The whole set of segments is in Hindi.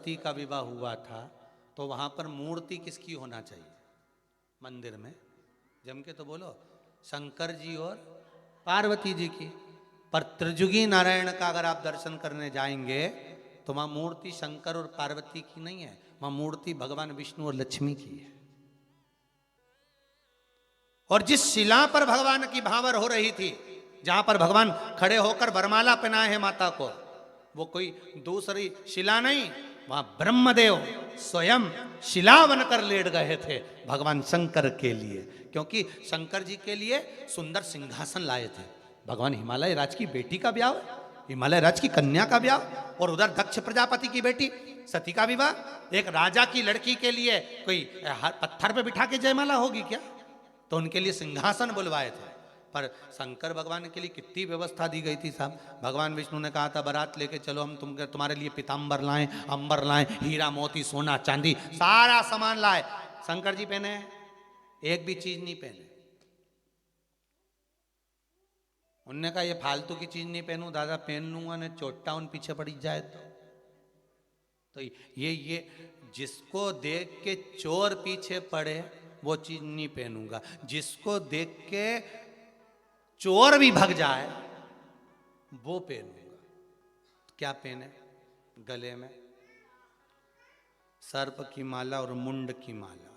पार्वती का विवाह हुआ था तो वहां पर मूर्ति किसकी होना चाहिए मंदिर में? जम के तो बोलो, शंकर जी और पार्वती जी की। पर त्रिजुगी नारायण का अगर आप दर्शन करने जाएंगे तो वहां मूर्ति शंकर और पार्वती की नहीं है, वहां मूर्ति भगवान विष्णु और लक्ष्मी की है। और जिस शिला पर भगवान की भावर हो रही थी, जहां पर भगवान खड़े होकर वरमाला पहनाए हैं माता को, वो कोई दूसरी शिला नहीं, वहां ब्रह्मदेव स्वयं शिला बनकर लेट गए थे भगवान शंकर के लिए, क्योंकि शंकर जी के लिए सुंदर सिंहासन लाए थे। भगवान हिमालय राज की बेटी का ब्याह, हिमालय राज की कन्या का ब्याह, और उधर दक्ष प्रजापति की बेटी सती का विवाह। एक राजा की लड़की के लिए कोई पत्थर पे बिठा के जयमाला होगी क्या? तो उनके लिए सिंहासन बुलवाए थे। पर शंकर भगवान के लिए कितनी व्यवस्था दी गई थी साहब। भगवान विष्णु ने कहा था बारात लेके चलो, हम तुम्हारे लिए पीताम्बर लाएं, अंबर लाएं, हीरा मोती सोना चांदी सारा सामान लाए। शंकर जी पहने एक भी चीज नहीं पहने। उनने कहा ये फालतू की चीज नहीं पहनूं दादा, पहन लूंगा ने चोटा उन पीछे पड़ी जाए तो ये जिसको देख के चोर पीछे पड़े वो चीज नहीं पहनूंगा, जिसको देख के चोर भी भाग जाए वो पहनूंगा। क्या पहने? गले में सर्प की माला और मुंड की माला।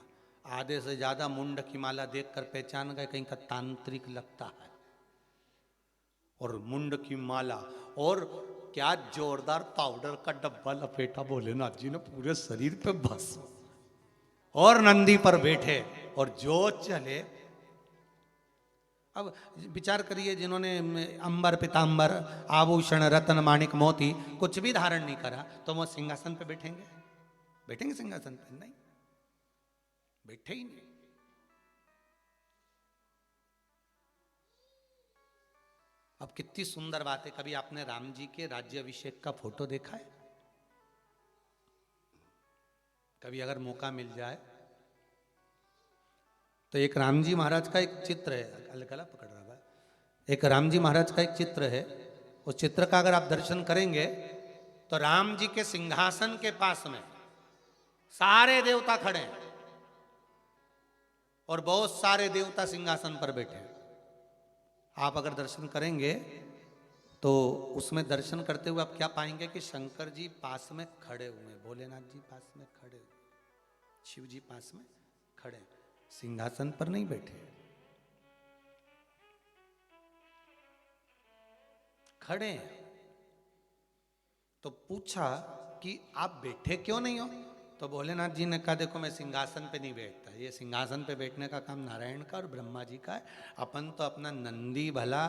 आधे से ज्यादा मुंड की माला देखकर पहचान गए कहीं का तांत्रिक लगता है। और मुंड की माला, और क्या जोरदार पाउडर का डब्बा लपेटा भोलेनाथ जी ने पूरे शरीर पे भस्म, और नंदी पर बैठे और जो चले। अब विचार करिए, जिन्होंने अंबर पीतांबर आभूषण रतन माणिक मोती कुछ भी धारण नहीं करा तो वो सिंहासन पे बैठेंगे? बैठेंगे सिंहासन पे? नहीं, बैठे ही नहीं। अब कितनी सुंदर बात है, कभी आपने राम जी के राज्याभिषेक का फोटो देखा है? कभी अगर मौका मिल जाए तो एक राम जी महाराज का एक चित्र है, गला पकड़ रहा है, एक राम जी महाराज का एक चित्र है। उस चित्र का अगर आप दर्शन करेंगे तो राम जी के सिंहासन के पास में सारे देवता खड़े हैं और बहुत सारे देवता सिंहासन पर बैठे हैं। आप अगर दर्शन करेंगे तो उसमें दर्शन करते हुए आप क्या पाएंगे कि शंकर जी पास में खड़े हुए, भोलेनाथ जी पास में खड़े हुए, शिव जी पास में खड़े, सिंहासन पर नहीं बैठे, खड़े हैं। तो पूछा कि आप बैठे क्यों नहीं हो? तो भोलेनाथ जी ने कहा देखो मैं सिंहासन पे नहीं बैठता, ये सिंहासन पे बैठने का काम नारायण का और ब्रह्मा जी का है। अपन तो अपना नंदी भला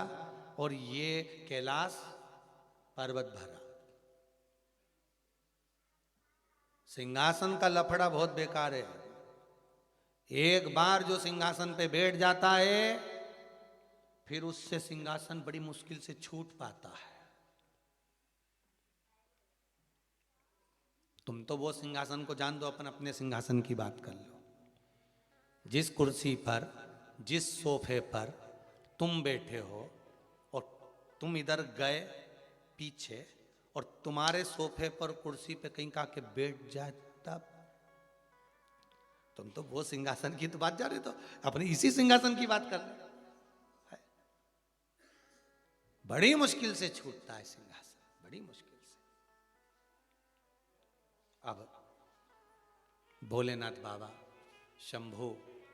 और ये कैलाश पर्वत भरा। सिंहासन का लफड़ा बहुत बेकार है। एक बार जो सिंहासन पे बैठ जाता है फिर उससे सिंहासन बड़ी मुश्किल से छूट पाता है। तुम तो वो सिंहासन को जान दो, अपन अपने सिंहासन की बात कर लो। जिस कुर्सी पर, जिस सोफे पर तुम बैठे हो और तुम इधर गए पीछे और तुम्हारे सोफे पर कुर्सी पे कहीं का के बैठ जाए, तब तुम तो वो सिंहासन की तो बात जा रहे, तो अपने इसी सिंहासन की बात कर रहे। बड़ी मुश्किल से छूटता है सिंहासन, बड़ी मुश्किल से। अब भोलेनाथ बाबा शंभू